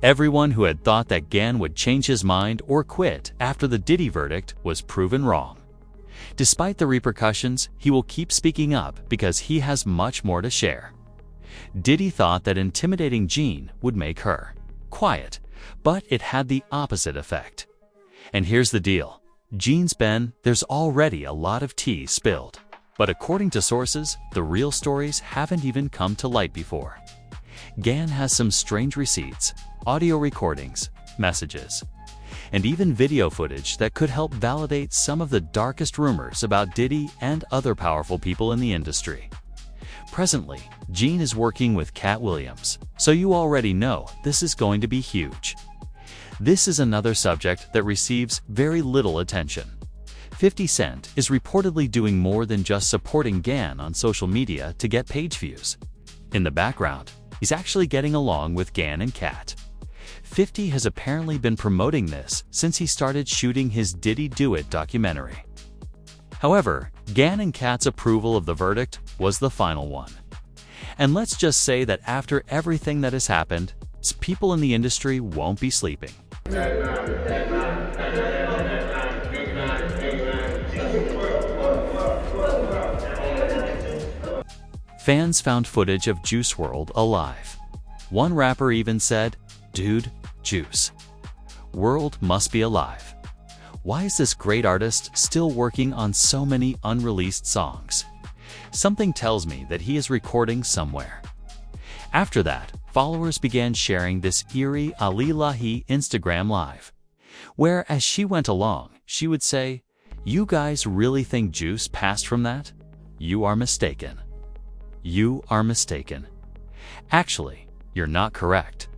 Everyone who had thought that Gan would change his mind or quit after the Diddy verdict was proven wrong. Despite the repercussions, he will keep speaking up because he has much more to share. Diddy thought that intimidating Jean would make her quiet, but it had the opposite effect. And here's the deal. Jean's been, there's already a lot of tea spilled. But according to sources, the real stories haven't even come to light before. Gan has some strange receipts, audio recordings, messages, and even video footage that could help validate some of the darkest rumors about Diddy and other powerful people in the industry. Presently, Jean is working with Cat Williams, so you already know this is going to be huge. This is another subject that receives very little attention. 50 Cent is reportedly doing more than just supporting Gan on social media to get page views. In the background, he's actually getting along with Gan and Cat. 50 has apparently been promoting this since he started shooting his Diddy Do It documentary. However, Gan and Cat's approval of the verdict was the final one. And let's just say that after everything that has happened, people in the industry won't be sleeping. Fans found footage of Juice WRLD alive. One rapper even said, "Dude, Juice WRLD must be alive. Why is this great artist still working on so many unreleased songs? Something tells me that he is recording somewhere." After that, followers began sharing this eerie Alilahi Instagram live, where as she went along, she would say, "You guys really think Juice passed from that? You are mistaken. You are mistaken. Actually, you're not correct.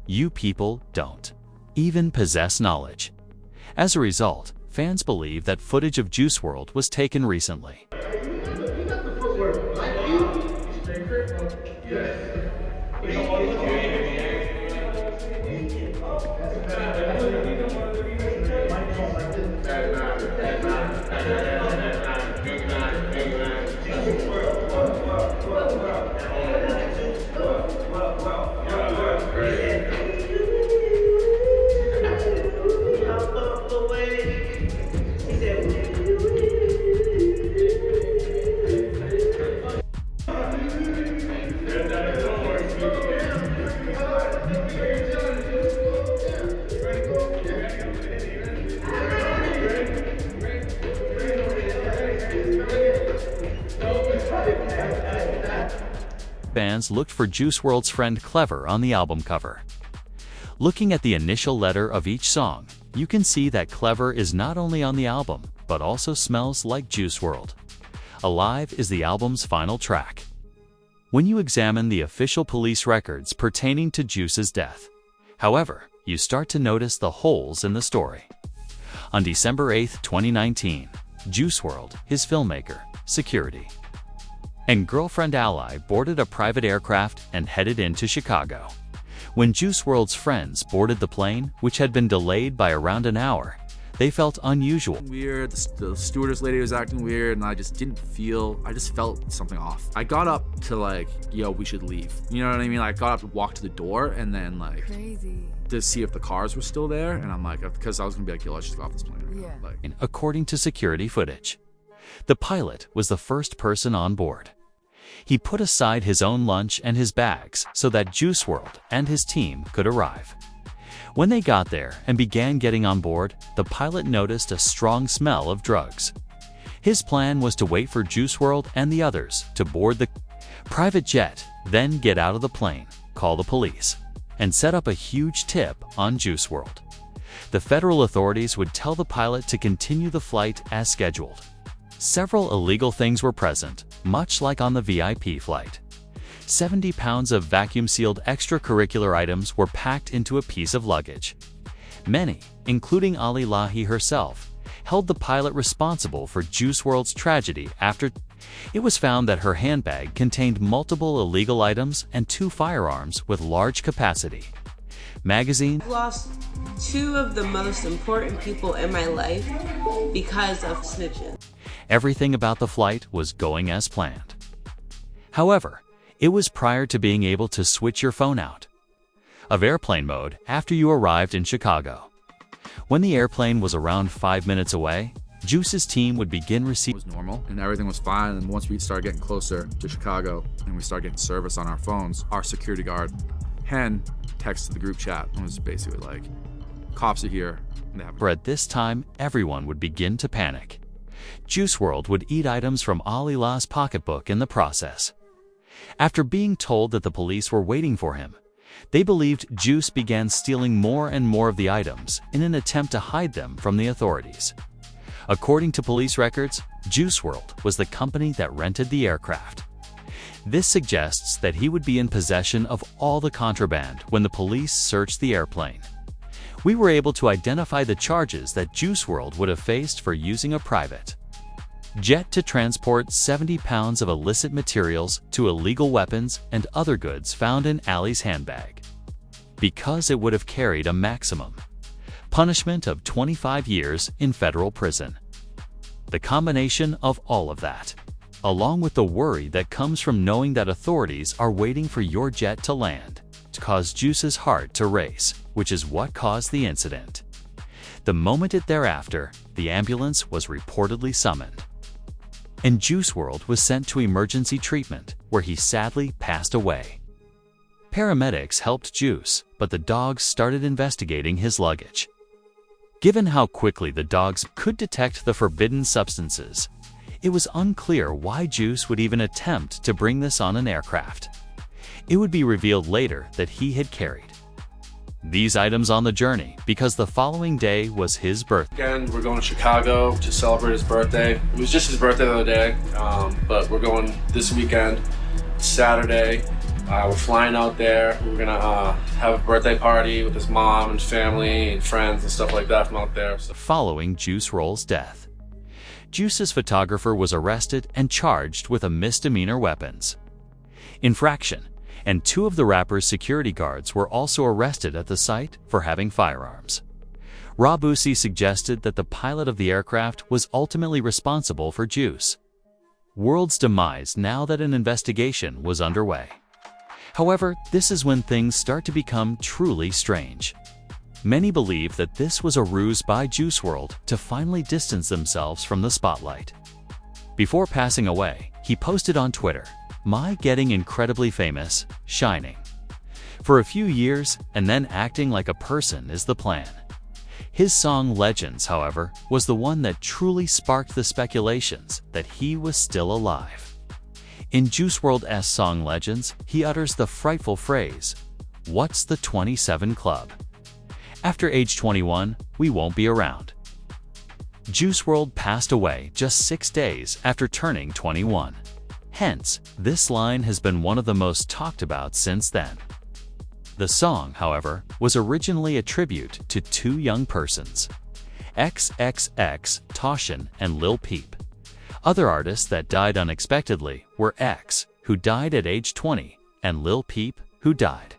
You people don't even possess knowledge." As a result, fans believe that footage of Juice WRLD was taken recently. Fans looked for Juice WRLD's friend Clever on the album cover. Looking at the initial letter of each song, you can see that Clever is not only on the album, but also smells like Juice WRLD. Alive is the album's final track. When you examine the official police records pertaining to Juice's death, however, you start to notice the holes in the story. On December 8, 2019, Juice WRLD, his filmmaker, security, and girlfriend Ally boarded a private aircraft and headed into Chicago. When Juice WRLD's friends boarded the plane, which had been delayed by around an hour, they felt unusual. Weird, the stewardess lady was acting weird, and I just felt something off. I got up to like, yo, we should leave. You know what I mean? I got up to walk to the door and then like, to see if the cars were still there, and I'm like, because I was gonna be like, yo, let's just go off this plane right now. Like, according to security footage, the pilot was the first person on board. He put aside his own lunch and his bags so that Juice WRLD and his team could arrive. When they got there and began getting on board, the pilot noticed a strong smell of drugs. His plan was to wait for Juice WRLD and the others to board the private jet, then get out of the plane, call the police, and set up a huge tip on Juice WRLD. The federal authorities would tell the pilot to continue the flight as scheduled. Several illegal things were present, much like on the VIP flight. 70 pounds of vacuum-sealed extracurricular items were packed into a piece of luggage. Many, including Alilahi herself, held the pilot responsible for Juice WRLD's tragedy after it was found that her handbag contained multiple illegal items and 2 firearms with large capacity. Magazine lost 2 of the most important people in my life because of snitching. Everything about the flight was going as planned. However, it was prior to being able to switch your phone out. of airplane mode after you arrived in Chicago. When the airplane was around 5 minutes away, Juice's team would begin receiving. It was normal and everything was fine. And once we started getting closer to Chicago and we started getting service on our phones, our security guard, Hen, texted the group chat and was basically like, cops are here. And they have. At this time, everyone would begin to panic. Juice WRLD would eat items from Alila's pocketbook in the process. After being told that the police were waiting for him, they believed Juice began stealing more and more of the items in an attempt to hide them from the authorities. According to police records, Juice WRLD was the company that rented the aircraft. This suggests that he would be in possession of all the contraband when the police searched the airplane. We were able to identify the charges that Juice WRLD would have faced for using a private jet to transport 70 pounds of illicit materials to illegal weapons and other goods found in Ali's handbag, because it would have carried a maximum punishment of 25 years in federal prison. The combination of all of that, along with the worry that comes from knowing that authorities are waiting for your jet to land, caused Juice's heart to race, which is what caused the incident. The moment it thereafter, the ambulance was reportedly summoned, and Juice WRLD was sent to emergency treatment, where he sadly passed away. Paramedics helped Juice, but the dogs started investigating his luggage. Given how quickly the dogs could detect the forbidden substances, it was unclear why Juice would even attempt to bring this on an aircraft. It would be revealed later that he had carried these items on the journey because the following day was his birthday. Again, we're going to Chicago to celebrate his birthday. It was just his birthday the other day, but we're going this weekend, Saturday. We're flying out there. We're gonna have a birthday party with his mom and family and friends and stuff like that from out there. So. Following Juice WRLD's death, Juice's photographer was arrested and charged with a misdemeanor weapons infraction, and 2 of the rapper's security guards were also arrested at the site for having firearms. Rob Boosie suggested that the pilot of the aircraft was ultimately responsible for Juice WRLD's demise now that an investigation was underway. However, this is when things start to become truly strange. Many believe that this was a ruse by Juice WRLD to finally distance themselves from the spotlight. Before passing away, he posted on Twitter, "My getting incredibly famous, shining for a few years and then acting like a person is the plan." His song Legends, however, was the one that truly sparked the speculations that he was still alive. In Juice WRLD's song Legends, he utters the frightful phrase, "What's the 27 Club? After age 21, we won't be around." Juice WRLD passed away just 6 days after turning 21. Hence, this line has been one of the most talked about since then. The song, however, was originally a tribute to 2 young persons, XXXTentacion and Lil Peep. Other artists that died unexpectedly were X, who died at age 20, and Lil Peep, who died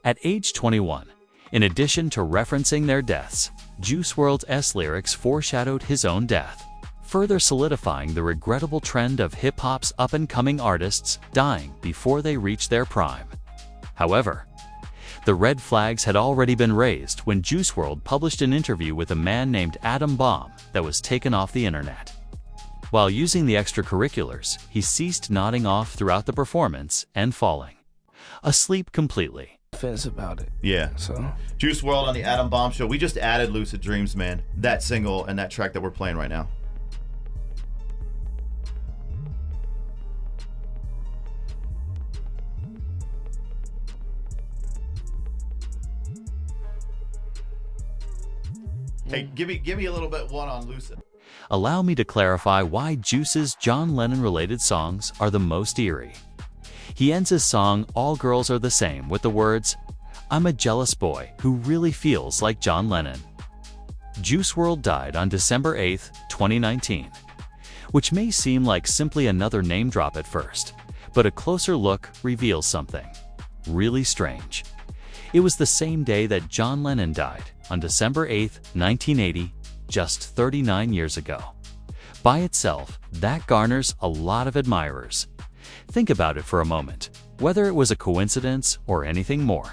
at age 21. In addition to referencing their deaths, Juice WRLD's lyrics foreshadowed his own death, further solidifying the regrettable trend of hip-hop's up-and-coming artists dying before they reach their prime. However, the red flags had already been raised when Juice WRLD published an interview with a man named Adam Bomb that was taken off the internet. While using the extracurriculars, he ceased nodding off throughout the performance and falling asleep completely. Fence about it. Yeah. So Juice WRLD on the Adam Bomb Show. We just added Lucid Dreams, man. That single and that track that we're playing right now. Hey, give me a little bit one on Lucid. Allow me to clarify why Juice's John Lennon-related songs are the most eerie. He ends his song All Girls Are the Same with the words, "I'm a jealous boy who really feels like John Lennon." Juice WRLD died on December 8, 2019, which may seem like simply another name drop at first, but a closer look reveals something really strange. It was the same day that John Lennon died, on December 8, 1980, just 39 years ago. By itself, that garners a lot of admirers. Think about it for a moment, whether it was a coincidence or anything more.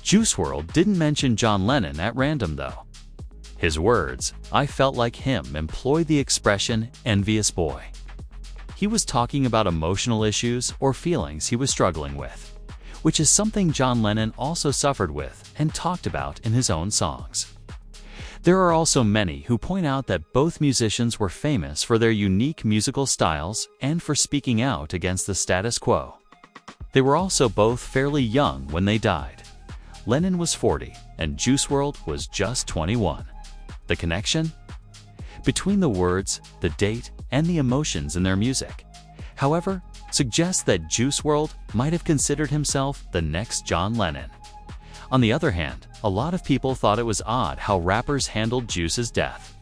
Juice WRLD didn't mention John Lennon at random though. His words, "I felt like him," employ the expression envious boy. He was talking about emotional issues or feelings he was struggling with, which is something John Lennon also suffered with and talked about in his own songs. There are also many who point out that both musicians were famous for their unique musical styles and for speaking out against the status quo. They were also both fairly young when they died. Lennon was 40 and Juice WRLD was just 21. The connection? Between the words, the date, and the emotions in their music, however, suggests that Juice WRLD might have considered himself the next John Lennon. On the other hand, a lot of people thought it was odd how rappers handled Juice's death.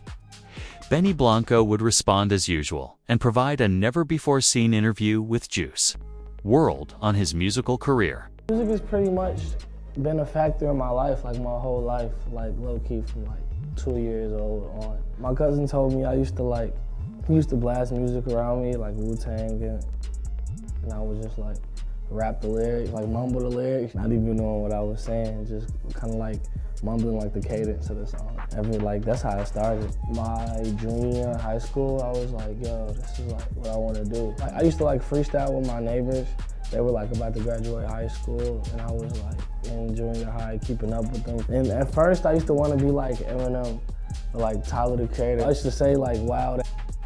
Benny Blanco would respond as usual and provide a never-before-seen interview with Juice WRLD on his musical career. Music has pretty much been a factor in my life, like my whole life, like low-key from like 2 years old on. My cousin told me he used to blast music around me, like Wu-Tang, and I would just like rap the lyrics, like mumble the lyrics, not even knowing what I was saying, just kind of like mumbling like the cadence of the song. That's how it started. My junior year in high school, I was like, yo, this is like what I want to do. Like, I used to like freestyle with my neighbors. They were like about to graduate high school, and I was like in junior high, keeping up with them. And at first, I used to want to be like Eminem, or like Tyler the Creator. I used to say like wild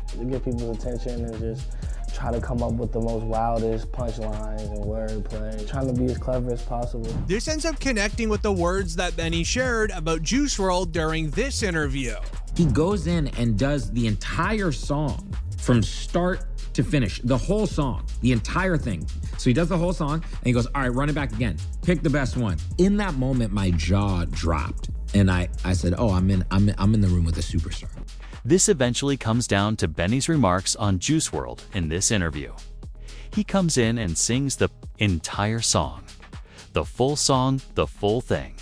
to get people's attention and just try to come up with the most wildest punchlines and wordplay, trying to be as clever as possible. This ends up connecting with the words that Benny shared about Juice WRLD during this interview. He goes in and does the entire song from start to finish, the whole song, the entire thing. So he does the whole song and he goes, all right, run it back again. Pick the best one. In that moment, my jaw dropped and I said, oh, I'm in the room with a superstar. This eventually comes down to Benny's remarks on Juice WRLD in this interview. He comes in and sings the entire song. The full song, the full thing.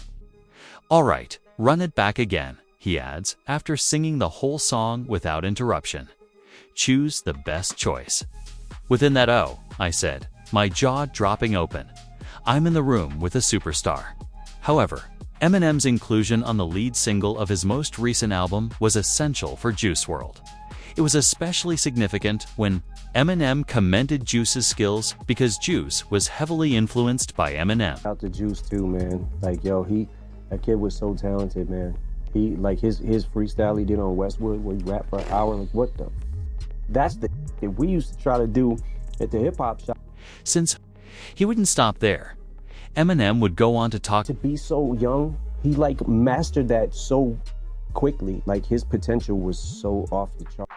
All right, run it back again, he adds, after singing the whole song without interruption. Choose the best choice. Within that I said, my jaw dropping open. I'm in the room with a superstar. However, Eminem's inclusion on the lead single of his most recent album was essential for Juice WRLD. It was especially significant when Eminem commended Juice's skills because Juice was heavily influenced by Eminem. Out to Juice too, man. Like, yo, that kid was so talented, man. He, like, his freestyle he did on Westwood where he rapped for an hour, like, what the? That's the that we used to try to do at the hip-hop shop. Since he wouldn't stop there, Eminem would go on to talk. To be so young, he like mastered that so quickly. Like his potential was so off the chart.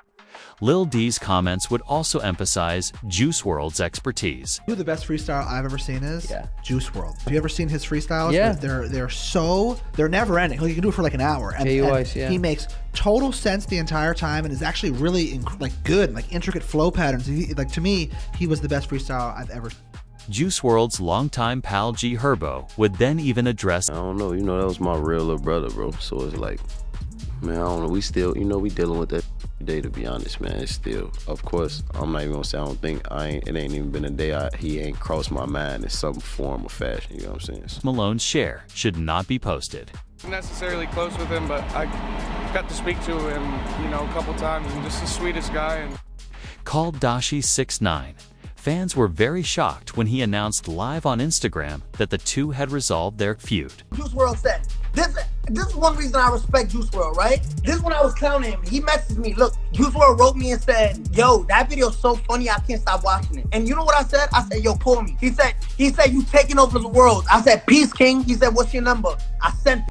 Lil D's comments would also emphasize Juice WRLD's expertise. Who the best freestyle I've ever seen is? Yeah. Juice WRLD. Have you ever seen his freestyles? Yeah. They're never ending. Like, you can do it for like an hour. And he makes total sense the entire time and is actually really like good, like intricate flow patterns. Like to me, he was the best freestyle I've ever seen. Juice WRLD's longtime pal G Herbo would then even address. I don't know, that was my real little brother, bro. So it's like, man, I don't know. We still, we dealing with that day, to be honest, man. It's still, of course, I'm not even gonna say I don't think it ain't even been a day he ain't crossed my mind in some form or fashion, you know what I'm saying? Malone's share should not be posted. I'm necessarily close with him, but I got to speak to him, a couple times, and just the sweetest guy. And Called Dashi69. Fans were very shocked when he announced live on Instagram that the two had resolved their feud. Juice WRLD said, this is one reason I respect Juice WRLD, right? This is when I was clowning him. He messaged me, look, Juice WRLD wrote me and said, yo, that video's so funny, I can't stop watching it. And you know what I said? I said, yo, call me. He said, you taking over the world. I said, peace, king. He said, what's your number? I sent it.